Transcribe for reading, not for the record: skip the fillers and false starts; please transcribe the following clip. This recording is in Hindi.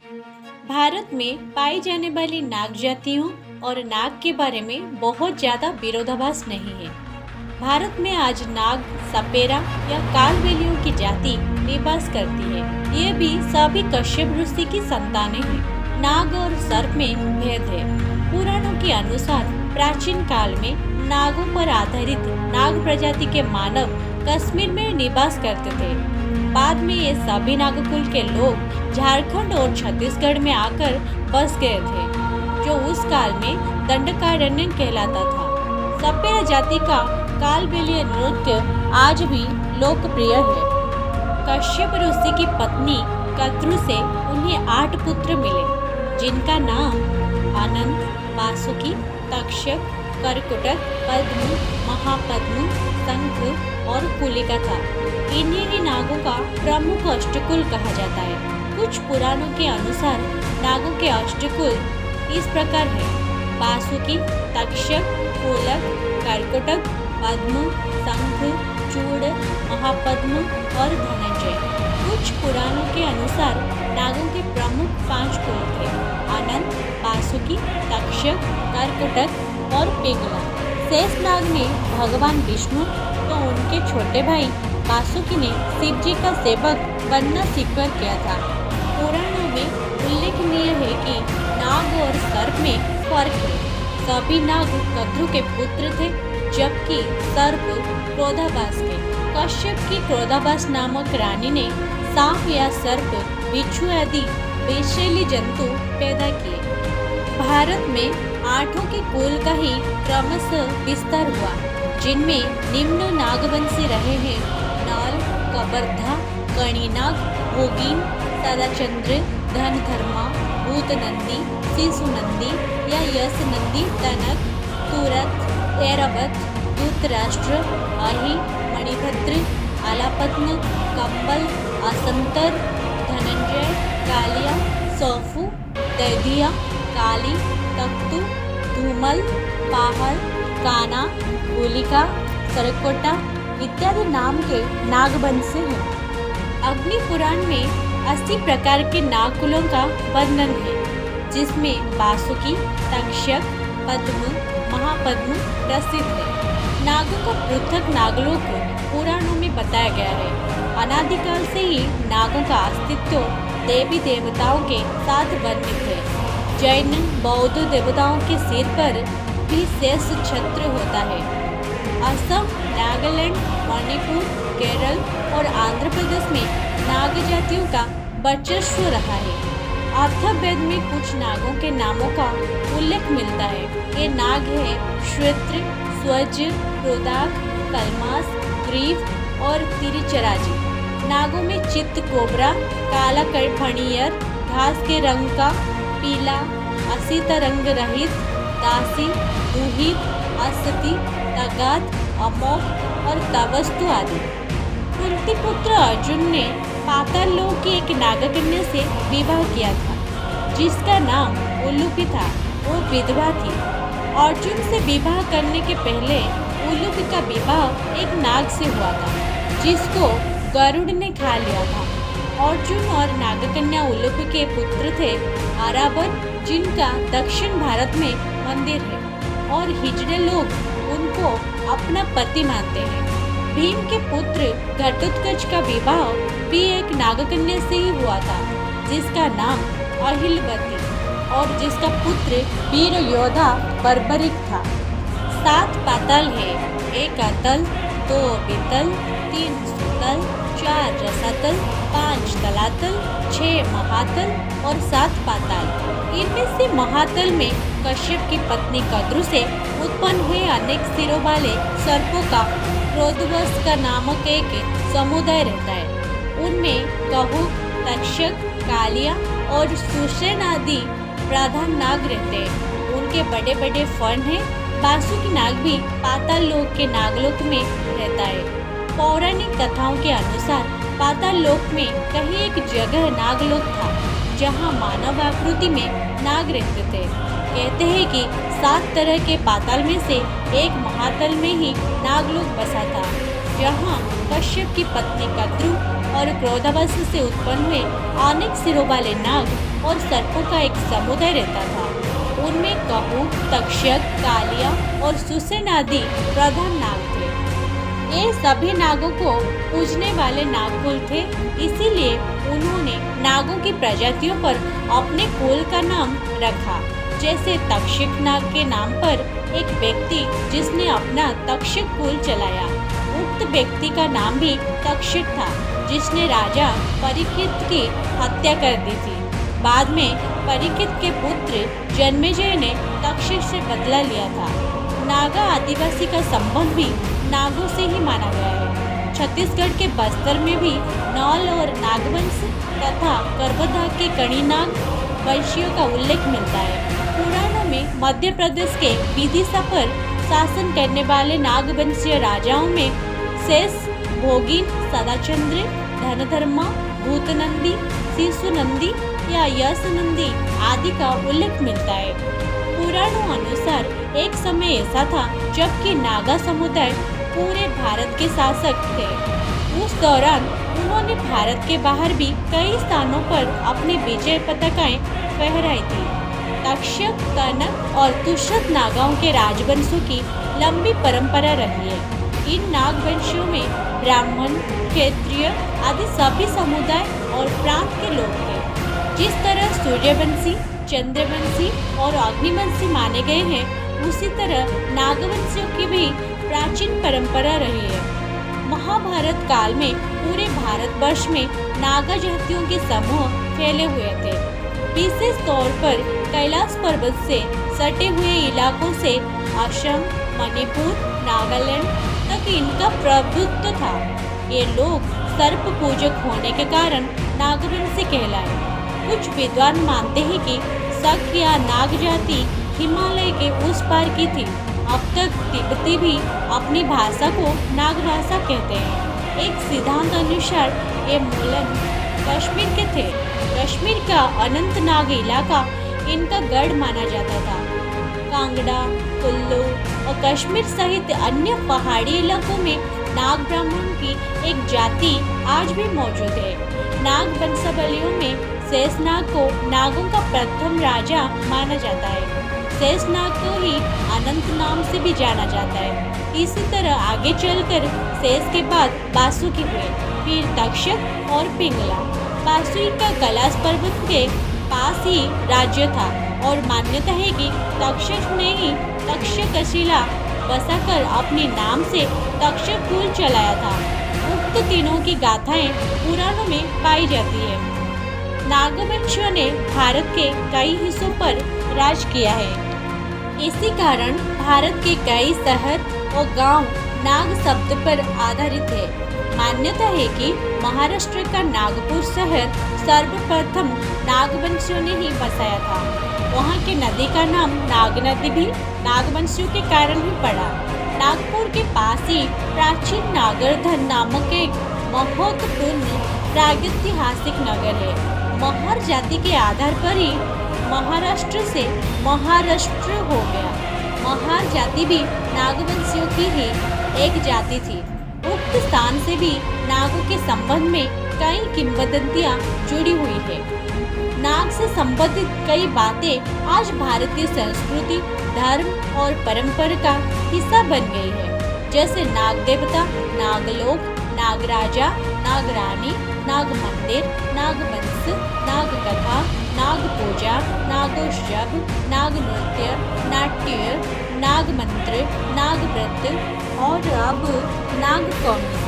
भारत में पाई जाने वाली नाग जातियों और नाग के बारे में बहुत ज्यादा विरोधाभास नहीं है। भारत में आज नाग, सपेरा या कालबेलियों की जाति निवास करती है। ये भी सभी कश्यप ऋषि की संतानें हैं। नाग और सर्प में भेद है। पुराणों के अनुसार प्राचीन काल में नागों पर आधारित नाग प्रजाति के मानव कश्मीर में निवास करते थे। बाद में ये सभी नागकुल के लोग झारखंड और छत्तीसगढ़ में आकर बस गए थे, जो उस काल में दंडकारण्य कहलाता था। सपेरा जाति का कालबेलिया नृत्य आज भी लोकप्रिय है। कश्यप ऋषि की पत्नी कद्रु से उन्हें 8 पुत्र मिले, जिनका नाम अनंत, वासुकी, तक्षक, कर्कुटक, पद्म, महापद्म, शंख और कुलिका था। इन्हीं नागों का प्रमुख अष्टकुल कहा जाता है। कुछ पुराणों के अनुसार नागों के अष्टकुल इस प्रकार है: वासुकी, तक्षक, कुलक, कर्कुटक, पद्म, शंख, चूड़, महापद्म और धनंजय। कुछ पुराणों के अनुसार नागों के प्रमुख 5 कुल थे: अनंत, वासुकी, तक्षक, कर्कुटक और पिंगला। शेषनाग ने भगवान विष्णु तो उनके छोटे भाई वासुकी ने शिव जी का सेवक बनना स्वीकार किया था। पुराणों में उल्लेखनीय है कि नाग और सर्प में फर्क है। सभी नाग कद्रु के पुत्र थे, जबकि सर्प क्रोधाभास के। कश्यप की क्रोधाभास नामक रानी ने सांप या सर्प, बिच्छू आदि विषैली जंतु पैदा किए। भारत में 8 के कुल का ही क्रमशः विस्तार हुआ, जिनमें निम्न नागवंशी रहे हैं: नल, कबरधा, कणिनाग, भोगिन, सदाचंद्र, धनधर्मा, भूतनंदी, शिशुनंदी या यशनंदी, तनक, तुरत, ऐरावत, धृतराष्ट्र, अहि, मणिभद्र, आलापत्न, कंबल, असंतर, धनंजय, कालिया, सौफू, दैधिया, काली, तख्तु, धूमल, पाहल, काना, होलिका, सरकोटा इत्यादि नाम के नागवंश हैं। अग्नि पुराण में 80 प्रकार के नागकुलों का वर्णन है, जिसमें वासुकी, तक्षक, पद्म, महापद्म प्रसिद्ध है। नागों का पृथक नागलोक पुराणों में बताया गया है। अनादिकाल से ही नागों का अस्तित्व देवी देवताओं के साथ वर्णित है। जैन बौद्ध देवताओं के सिर पर भी शेष छत्र होता है। असम, नागालैंड, मणिपुर, केरल और आंध्र प्रदेश में नाग जातियों का वर्चस्व रहा है। अथर्ववेद में कुछ नागों के नामों का उल्लेख मिलता है। ये नाग है श्वेत्र, स्वज, क्रोधाक, कलमास, ग्रीव और तिरिचराजी। नागों में चित्त कोबरा, काला फणियर, घास के रंग का, पीला, असित रंग रहित, दासी, दुहित, असती, तगात, अमोघ और तवस्तु आदि। कुंती पुत्र अर्जुन ने पाताल लोक की एक नागकन्या से विवाह किया था, जिसका नाम उलूपी था। वो विधवा थी। अर्जुन से विवाह करने के पहले उलूपी का विवाह एक नाग से हुआ था, जिसको गरुड़ ने खा लिया था। अर्जुन और नागकन्या उलूपी के पुत्र थे अरावन, जिनका दक्षिण भारत में मंदिर है, और हिजड़े लोग उनको अपना पति मानते हैं। भीम के पुत्र घटोत्कच का विवाह भी एक नागकन्या से ही हुआ था, जिसका नाम अहिलवती, और जिसका पुत्र वीर योद्धा बर्बरिक था। 7 पाताल है: 1 अतल, 2 वितल, 3 सुतल, 4 रसातल, 5 तलातल, 6 महातल और 7 पाताल। इनमें से महातल में कश्यप की पत्नी कद्रु से उत्पन्न हुए अनेक सिरों वाले सर्पों का क्रोधवश का नामक एक समुदाय रहता है। उनमें कहुक, तक्षक, कालिया और सुषेण आदि प्रधान नाग रहते हैं। उनके बड़े बड़े फन हैं। वासुकी नाग भी पाताल लोक के नागलोक में रहता है। पौराणिक कथाओं के अनुसार पाताल लोक में कहीं एक जगह नागलोक था, जहां मानव आकृति में नाग रहते थे। कहते हैं कि 7 तरह के पाताल में से एक महातल में ही नागलोक बसा था, जहां कश्यप की पत्नी कद्रु और क्रोधावश से उत्पन्न हुए अनेक सिरों वाले नाग और सर्पों का एक समुदाय रहता था। उनमें कहू, तक्षक, कालिया और सुसेन आदि प्रधान नाग थे। ये सभी नागों को पूजने वाले नागकुल थे, इसीलिए उन्होंने नागों की प्रजातियों पर अपने कुल का नाम रखा। जैसे तक्षक नाग के नाम पर एक व्यक्ति जिसने अपना तक्षक कुल चलाया, उक्त व्यक्ति का नाम भी तक्षक था, जिसने राजा परीक्षित की हत्या कर दी थी। बाद में परीक्षित के पुत्र जन्मेजय ने तक्षक से बदला लिया था। नागा आदिवासी का संबंध भी नागों से ही माना गया है। छत्तीसगढ़ के बस्तर में भी नौल और नागवंश तथा कर्बधा के कणी नाग वंशियों का उल्लेख मिलता है। पुराणों में मध्य प्रदेश के विदिशा पर शासन करने वाले नागवंशीय राजाओं में शेष, भोगिन, सदाचंद्र, धनधर्मा, भूतनंदी, शिशुनंदी या यशनंदी आदि का उल्लेख मिलता है। पुराणों अनुसार एक समय ऐसा था जबकि नागा समुदाय पूरे भारत के शासक थे। उस दौरान उन्होंने भारत के बाहर भी कई स्थानों पर अपनी विजय पताकाएं फहराई थी। तक्षक, कनक और तुषत नागाओं के राजवंशों की लंबी परंपरा रही है। इन नागवंशियों में ब्राह्मण, क्षत्रिय आदि सभी समुदाय और प्रांत के लोग थे। जिस तरह सूर्यवंशी, चंद्रवंशी और अग्निवंशी माने गए हैं, उसी तरह नागवंशियों की भी प्राचीन परंपरा रही है। महाभारत काल में पूरे भारतवर्ष में नागा जातियों के समूह फैले हुए थे। विशेष तौर पर कैलाश पर्वत से सटे हुए इलाकों से असम, मणिपुर, नागालैंड तक इनका प्रभुत्व था। ये लोग सर्प पूजक होने के कारण नागवंशी कहलाए। कुछ विद्वान मानते हैं कि शक या नाग जाति हिमालय के उस पार की थी। अब तक तिब्बती भी अपनी भाषा को नाग भाषा कहते हैं। एक सिद्धांत अनुसार ये मूलन कश्मीर के थे। कश्मीर का अनंतनाग इलाका इनका गढ़ माना जाता था। कांगड़ा, कुल्लू और कश्मीर सहित अन्य पहाड़ी इलाकों में नाग ब्राह्मण की एक जाति आज भी मौजूद है। नाग वंशावलियों में शेषनाग को नागों का प्रथम राजा माना जाता है। शेषनाग को ही अनंत नाम से भी जाना जाता है। इसी तरह आगे चलकर शेष के बाद बासुकी हुए, फिर तक्षक और पिंगला। बासुकी का कैलाश पर्वत के पास ही राज्य था और मान्यता है कि तक्षक ने ही तक्षशिला बसाकर अपने नाम से तक्षक कुल चलाया था। उक्त तीनों की गाथाएं पुराणों में पाई जाती है। नागवंशियों ने भारत के कई हिस्सों पर राज किया है। इसी कारण भारत के कई शहर और गांव नाग शब्द पर आधारित है। मान्यता है कि महाराष्ट्र का नागपुर शहर सर्वप्रथम नागवंशियों ने ही बसाया था। वहाँ की नदी का नाम नाग नदी भी नागवंशियों के कारण ही पड़ा। नागपुर के पास ही प्राचीन नागरधन नामक एक महत्वपूर्ण प्रागैतिहासिक नगर है। महार जाति के आधार पर ही महाराष्ट्र से महाराष्ट्र हो गया। महार जाति भी नागवंशियों की ही एक जाति थी। उक्त स्थान से भी नागों के संबंध में कई किंवदंतियां जुड़ी हुई है। नाग से संबंधित कई बातें आज भारतीय संस्कृति, धर्म और परंपरा का हिस्सा बन गई है। जैसे नाग देवता, नागलोक, नागराजा, नागरानी, नाग मंदिर, नागवंश, नाग कथा, नाग पूजा, नागोत्सव, नाग नृत्य, नाट्य, नाग मंत्र, नाग व्रत और अब नाग कौमी।